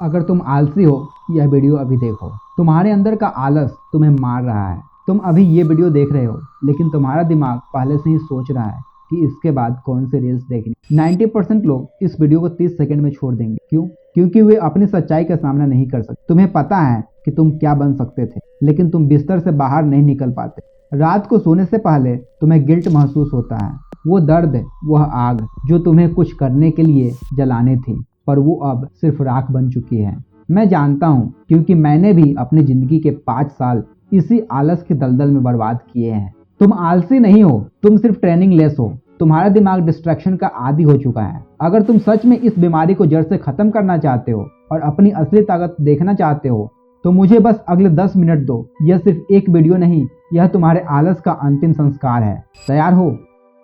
अगर तुम आलसी हो, यह वीडियो अभी देखो। तुम्हारे अंदर का आलस तुम्हें मार रहा है। तुम अभी ये वीडियो देख रहे हो, लेकिन तुम्हारा दिमाग पहले से ही सोच रहा है कि इसके बाद कौन से रील्स देखनी। 90% लोग इस वीडियो को 30 सेकंड में छोड़ देंगे। क्यों? क्योंकि वे अपनी सच्चाई का सामना नहीं कर सकते। तुम्हें पता है कि तुम क्या बन सकते थे, लेकिन तुम बिस्तर से बाहर नहीं निकल पाते। रात को सोने से पहले तुम्हें गिल्ट महसूस होता है। वो दर्द, वह आग जो तुम्हें कुछ करने के लिए जलाने थी, पर वो अब सिर्फ राख बन चुकी है। मैं जानता हूँ, क्योंकि मैंने भी अपनी जिंदगी के 5 साल इसी आलस के दलदल में बर्बाद किए हैं। तुम आलसी नहीं हो, तुम सिर्फ ट्रेनिंग लेस हो। तुम्हारा दिमाग डिस्ट्रैक्शन का आदी हो चुका है। अगर तुम सच में इस बीमारी को जड़ से खत्म करना चाहते हो और अपनी असली ताकत देखना चाहते हो, तो मुझे बस अगले 10 मिनट दो। यह सिर्फ एक वीडियो नहीं, यह तुम्हारे आलस का अंतिम संस्कार है। तैयार हो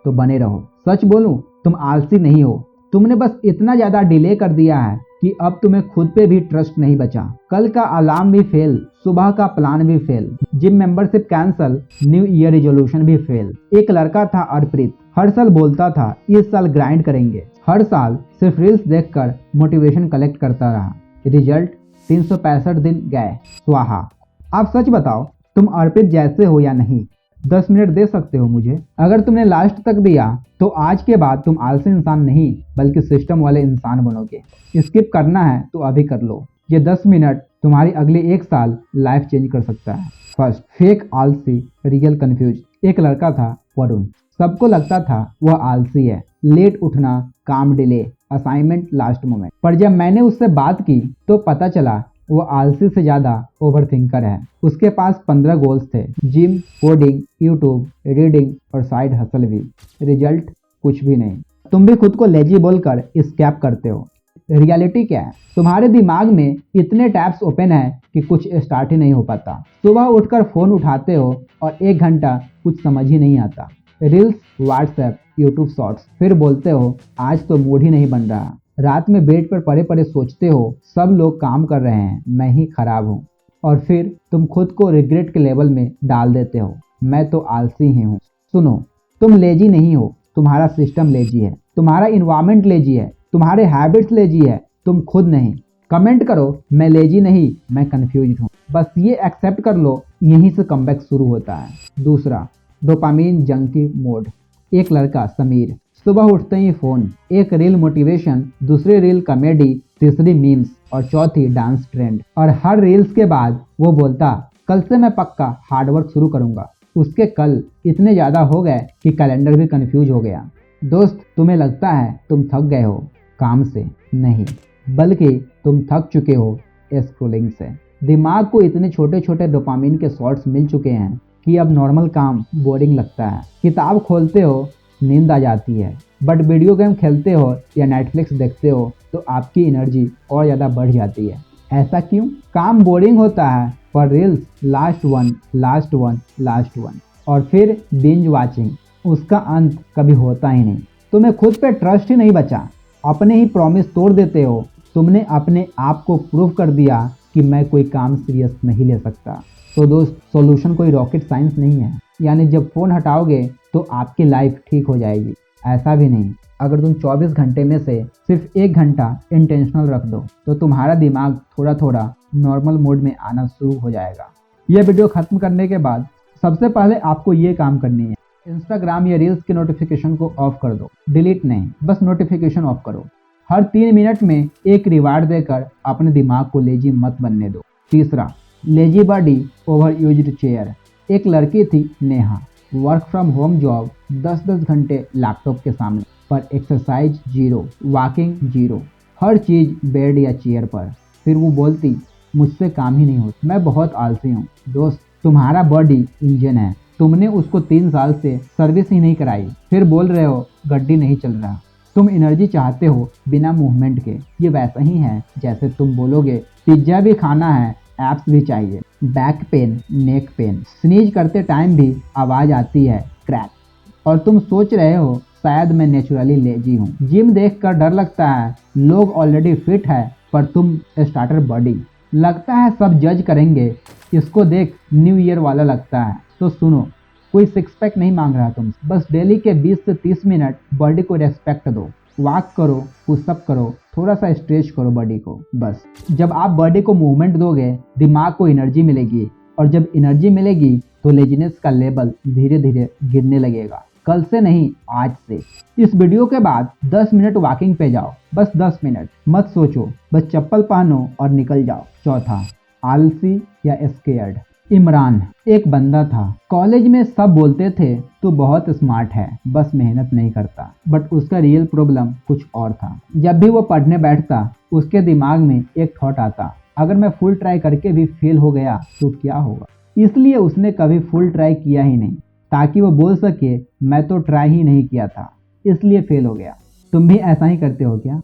तो बने रहो। सच बोलूं, तुम आलसी नहीं हो। तुमने बस इतना ज्यादा डिले कर दिया है कि अब तुम्हें खुद पे भी ट्रस्ट नहीं बचा। कल का अलार्म भी फेल, सुबह का प्लान भी fail, gym membership cancel, new year resolution भी फेल। एक लड़का था अर्पित, हर साल बोलता था इस साल ग्राइंड करेंगे। हर साल सिर्फ रील्स देखकर मोटिवेशन कलेक्ट करता रहा। रिजल्ट 365 दिन गए स्वाहा। आप सच बताओ, तुम अर्पित जैसे हो या नहीं? 10 मिनट दे सकते हो मुझे? अगर तुमने लास्ट तक दिया तो आज के बाद तुम आलसी इंसान नहीं, बल्कि सिस्टम वाले इंसान बनोगे। स्किप करना है तो अभी कर लो। ये 10 मिनट तुम्हारी अगले 1 साल लाइफ चेंज कर सकता है। फर्स्ट, फेक आलसी, रियल कंफ्यूज। एक लड़का था वरुण। सबको लगता था वह आलसी है। लेट उठना, काम डिले, असाइनमेंट लास्ट मोमेंट। पर जब मैंने उससे बात की तो पता चला वो आलसी से ज्यादा ओवरथिंकर है। उसके पास 15 गोल्स थे, जिम, कोडिंग, यूट्यूब, रीडिंग और साइड हसल भी। रिजल्ट कुछ भी नहीं। तुम भी खुद को लेजी बोलकर स्कैप करते हो। रियलिटी क्या है? तुम्हारे दिमाग में इतने टैब्स ओपन है कि कुछ स्टार्ट ही नहीं हो पाता। सुबह उठकर फोन उठाते हो और 1 घंटा कुछ समझ ही नहीं आता। रील्स, व्हाट्सएप, यूट्यूब शॉर्ट्स, फिर बोलते हो आज तो मूड ही नहीं बन रहा। रात में बेड पर पड़े पड़े सोचते हो सब लोग काम कर रहे हैं, मैं ही खराब हूँ। और फिर तुम खुद को रिग्रेट के लेवल में डाल देते हो, मैं तो आलसी ही हूँ। सुनो, तुम लेजी नहीं हो, तुम्हारा सिस्टम लेजी है, तुम्हारा इन्वायरमेंट लेजी है, तुम्हारे हैबिट्स लेजी है, तुम खुद नहीं। कमेंट करो, मैं लेजी नहीं, मैं कंफ्यूज हूँ। बस ये एक्सेप्ट कर लो, यहीं से कमबैक शुरू होता है। दूसरा, डोपामीन जंकी मोड। एक लड़का समीर, सुबह उठते ही फोन, एक रील मोटिवेशन, दूसरी रील कॉमेडी, तीसरी मीम्स और चौथी डांस ट्रेंड। और हर रील्स के बाद वो बोलता कल से मैं पक्का हार्डवर्क शुरू करूंगा। उसके कल इतने ज्यादा हो गए कि कैलेंडर भी कंफ्यूज हो गया। दोस्त, तुम्हें लगता है तुम थक गए हो काम से? नहीं, बल्कि तुम थक चुके हो स्क्रोलिंग से। दिमाग को इतने छोटे छोटे डोपामिन के शॉट्स मिल चुके हैं कि अब नॉर्मल काम बोरिंग लगता है। किताब खोलते हो, नींद आ जाती है, बट वीडियो गेम खेलते हो या नेटफ्लिक्स देखते हो तो आपकी एनर्जी और ज़्यादा बढ़ जाती है। ऐसा क्यों? काम बोरिंग होता है, पर reels last one last one last one, और फिर बिंज वाचिंग, उसका अंत कभी होता ही नहीं। तुम्हें खुद पे ट्रस्ट ही नहीं बचा, अपने ही प्रॉमिस तोड़ देते हो। तुमने अपने आप को प्रूव कर दिया कि मैं कोई काम सीरियस नहीं ले सकता। तो दोस्त, सॉल्यूशन कोई रॉकेट साइंस नहीं है, यानी जब फोन हटाओगे तो आपकी लाइफ ठीक हो जाएगी। ऐसा भी नहीं। अगर तुम 24 घंटे में से सिर्फ 1 घंटा इंटेंशनल रख दो तो तुम्हारा दिमाग थोड़ा थोड़ा नॉर्मल मोड में आना शुरू हो जाएगा। यह वीडियो खत्म करने के बाद सबसे पहले आपको ये काम करनी है, इंस्टाग्राम या रील्स के नोटिफिकेशन को ऑफ कर दो। डिलीट नहीं, बस नोटिफिकेशन ऑफ करो। हर 3 मिनट में एक रिवार्ड देकर अपने दिमाग को लेजी मत बनने दो। तीसरा, lazy body over used chair. एक लड़की थी Neha, work from home job, 10-10 घंटे लैपटॉप के सामने, पर एक्सरसाइज जीरो, वॉकिंग जीरो, हर चीज बेड या चेयर पर। फिर वो बोलती मुझसे काम ही नहीं होता, मैं बहुत आलसी हूँ। दोस्त, तुम्हारा बॉडी इंजन है, तुमने उसको 3 साल से सर्विस ही नहीं कराई, फिर बोल रहे हो गड्डी नहीं चल रहा। तुम एनर्जी चाहते हो बिना मूवमेंट के। ये वैसा ही है जैसे तुम बोलोगे पिज्जा भी खाना है, एप्स भी चाहिए। Back pain, neck pain, sneeze करते टाइम भी आवाज आती है क्रैक, और तुम सोच रहे हो शायद मैं नेचुरली लेजी हूँ। जिम देखकर डर लगता है, लोग ऑलरेडी फिट है पर तुम स्टार्टर बॉडी। लगता है सब जज करेंगे, इसको देख न्यू ईयर वाला लगता है। तो सुनो, कोई सिक्स पैक नहीं मांग रहा तुमसे, बस डेली के 20 से 30 मिनट बॉडी को रेस्पेक्ट दो। वॉक करो, पुशअप करो, थोड़ा सा स्ट्रेच करो बॉडी को, बस। जब आप बॉडी को मूवमेंट दोगे, दिमाग को एनर्जी मिलेगी, और जब एनर्जी मिलेगी तो लेजीनेस का लेवल धीरे धीरे गिरने लगेगा। कल से नहीं, आज से। इस वीडियो के बाद 10 मिनट वॉकिंग पे जाओ, बस 10 मिनट। मत सोचो, बस चप्पल पहनो और निकल जाओ। चौथा, आलसी या स्केयर्ड। इमरान एक बंदा था, कॉलेज में सब बोलते थे तू बहुत स्मार्ट है, बस मेहनत नहीं करता। बट उसका रियल प्रॉब्लम कुछ और था। जब भी वो पढ़ने बैठता, उसके दिमाग में एक थॉट आता, अगर मैं फुल ट्राई करके भी फेल हो गया तो क्या होगा। इसलिए उसने कभी फुल ट्राई किया ही नहीं, ताकि वो बोल सके मैं तो ट्राई ही नहीं किया था, इसलिए फेल हो गया। तुम भी ऐसा ही करते हो क्या?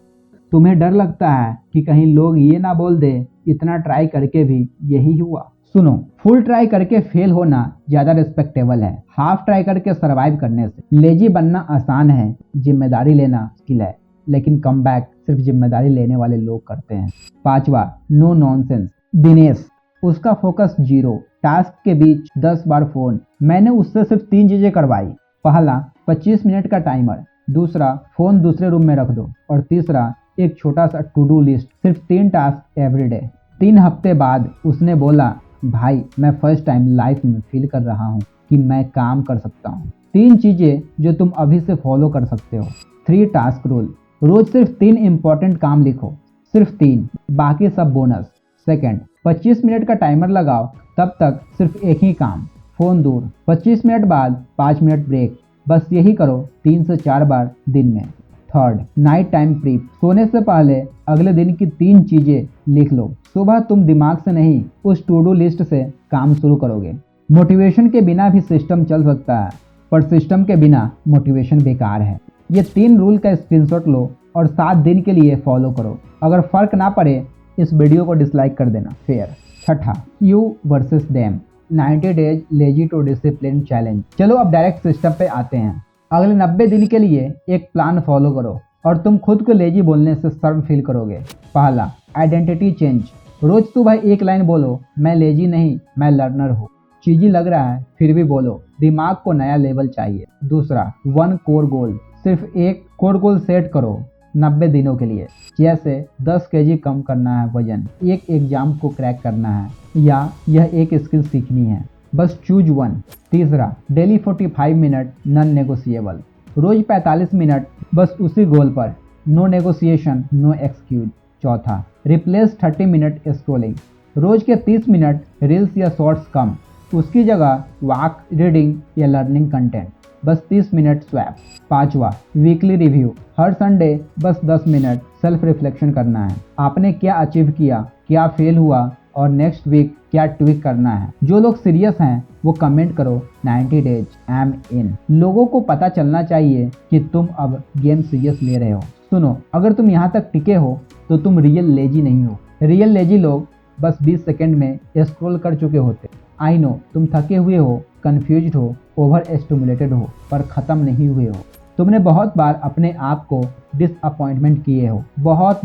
तुम्हें डर लगता है कि कहीं लोग ये ना बोल दे इतना ट्राई करके भी यही हुआ। सुनो, फुल ट्राई करके फेल होना ज्यादा रिस्पेक्टेबल है हाफ ट्राई करके सरवाइव करने से। लेजी बनना आसान है, जिम्मेदारी लेना स्किल है, लेकिन कमबैक सिर्फ जिम्मेदारी लेने वाले लोग करते हैं। पांचवा, नो नॉनसेंस। दिनेश, उसका फोकस 0, टास्क के बीच 10 बार फोन। मैंने उससे सिर्फ 3 चीजें करवाई। पहला, 25 मिनट का टाइमर। दूसरा, फोन दूसरे रूम में रख दो। और तीसरा, एक छोटा सा टू डू लिस्ट, सिर्फ 3 टास्क एवरीडे। 3 हफ्ते बाद उसने बोला, भाई मैं फर्स्ट टाइम लाइफ में फील कर रहा हूँ कि मैं काम कर सकता हूँ। 3 चीजें जो तुम अभी से फॉलो कर सकते हो। 3 टास्क रूल। रोज सिर्फ 3 इंपॉर्टेंट काम लिखो, सिर्फ 3, बाकी सब बोनस। सेकंड, 25 मिनट का टाइमर लगाओ, तब तक सिर्फ एक ही काम, फोन दूर। 25 मिनट बाद 5 मिनट ब्रेक, बस यही करो 3 से 4 बार दिन में। Third, night time prep. सोने से पहले अगले दिन की 3 चीजें लिख लो। सुबह तुम दिमाग से नहीं, उस टू डू लिस्ट से काम शुरू करोगे। मोटिवेशन के बिना भी सिस्टम चल सकता है, पर सिस्टम के बिना मोटिवेशन बेकार है। ये 3 रूल का स्क्रीनशॉट लो और 7 दिन के लिए फॉलो करो। अगर फर्क ना पड़े, इस वीडियो को डिसलाइक कर देना। फेयर। छठा, you versus them. 90 days lazy to discipline challenge. चलो अब डायरेक्ट सिस्टम पे आते हैं। अगले 90 दिन के लिए एक प्लान फॉलो करो और तुम खुद को लेजी बोलने से शर्म फील करोगे। पहला, आइडेंटिटी चेंज। रोज सुबह एक लाइन बोलो, मैं लेजी नहीं, मैं लर्नर हूँ। चीजी लग रहा है फिर भी बोलो, दिमाग को नया लेवल चाहिए। दूसरा, 1 कोर गोल। सिर्फ एक कोर गोल सेट करो 90 दिनों के लिए, जैसे 10 केजी कम करना है वजन, एक एग्जाम को क्रैक करना है, या यह एक स्किल सीखनी है। बस चूज 1। तीसरा, डेली 45 मिनट नॉन नेगोशिएबल। रोज 45 मिनट बस उसी गोल पर, नो नेगोशिएशन, नो एक्सक्यूज। चौथा, रिप्लेस 30 मिनट स्क्रोलिंग। रोज के 30 मिनट रील्स या शॉर्ट्स कम, उसकी जगह वॉक, रीडिंग या लर्निंग कंटेंट, बस 30 मिनट स्वैप। पांचवा, वीकली रिव्यू। हर संडे बस 10 मिनट सेल्फ रिफ्लेक्शन करना है। आपने क्या अचीव किया, क्या फेल हुआ, और नेक्स्ट वीक क्या ट्विक करना है। जो लोग सीरियस हैं वो कमेंट करो 90 डेज आई एम इन। लोगों को पता चलना चाहिए कि तुम अब गेम सीरियस ले रहे हो। सुनो, अगर तुम यहाँ तक टिके हो तो तुम रियल लेजी नहीं हो। रियल लेजी लोग बस 20 सेकंड में स्क्रॉल कर चुके होते। आई नो तुम थके हुए हो, कंफ्यूज्ड हो, ओवर एस्टिमुलेटेड हो, पर खत्म नहीं हुए हो। तुमने बहुत बार अपने आप को डिसअपॉइंटमेंट किए हो, बहुत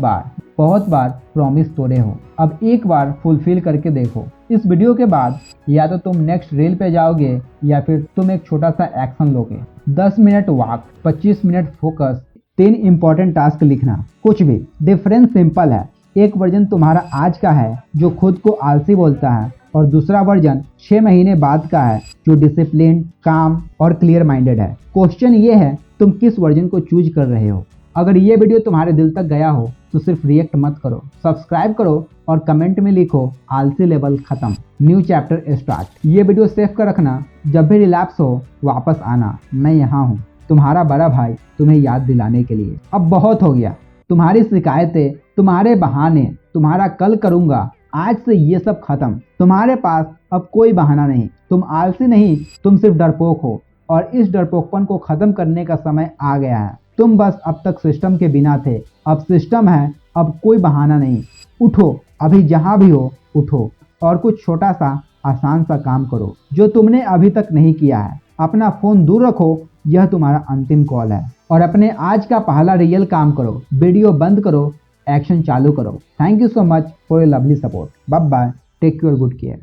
बार प्रॉमिस तोड़े हो। अब एक बार फुलफिल करके देखो। इस वीडियो के बाद या तो तुम नेक्स्ट रील पे जाओगे या फिर तुम एक छोटा सा एक्शन लोगे। 10 minute walk, 25 minute focus, 3 important task लिखना, कुछ भी। डिफरेंस सिंपल है, एक वर्जन तुम्हारा आज का है जो खुद को आलसी बोलता है, और दूसरा वर्जन 6 महीने बाद का है जो डिसिप्लिन, काम और क्लियर माइंडेड है। क्वेश्चन ये है, तुम किस वर्जन को चूज कर रहे हो। अगर ये वीडियो तुम्हारे दिल तक गया हो तो सिर्फ रिएक्ट मत करो, सब्सक्राइब करो और कमेंट में लिखो आलसी लेवल खत्म, न्यू चैप्टर स्टार्ट। ये वीडियो सेव कर रखना, जब भी रिलैप्स हो वापस आना। मैं यहाँ हूँ, तुम्हारा बड़ा भाई, तुम्हें याद दिलाने के लिए। अब बहुत हो गया, तुम्हारी शिकायतें, तुम्हारे बहाने, तुम्हारा कल करूंगा, आज से ये सब खत्म। तुम्हारे पास अब कोई बहाना नहीं। तुम आलसी नहीं, तुम सिर्फ डरपोक हो, और इस डरपोकपन को खत्म करने का समय आ गया है। तुम बस अब तक सिस्टम के बिना थे, अब सिस्टम है, अब कोई बहाना नहीं। उठो, अभी जहां भी हो उठो और कुछ छोटा सा आसान सा काम करो जो तुमने अभी तक नहीं किया है। अपना फोन दूर रखो, यह तुम्हारा अंतिम कॉल है, और अपने आज का पहला रियल काम करो। वीडियो बंद करो, एक्शन चालू करो। Thank you so much for your lovely support. Bye bye, take your good care.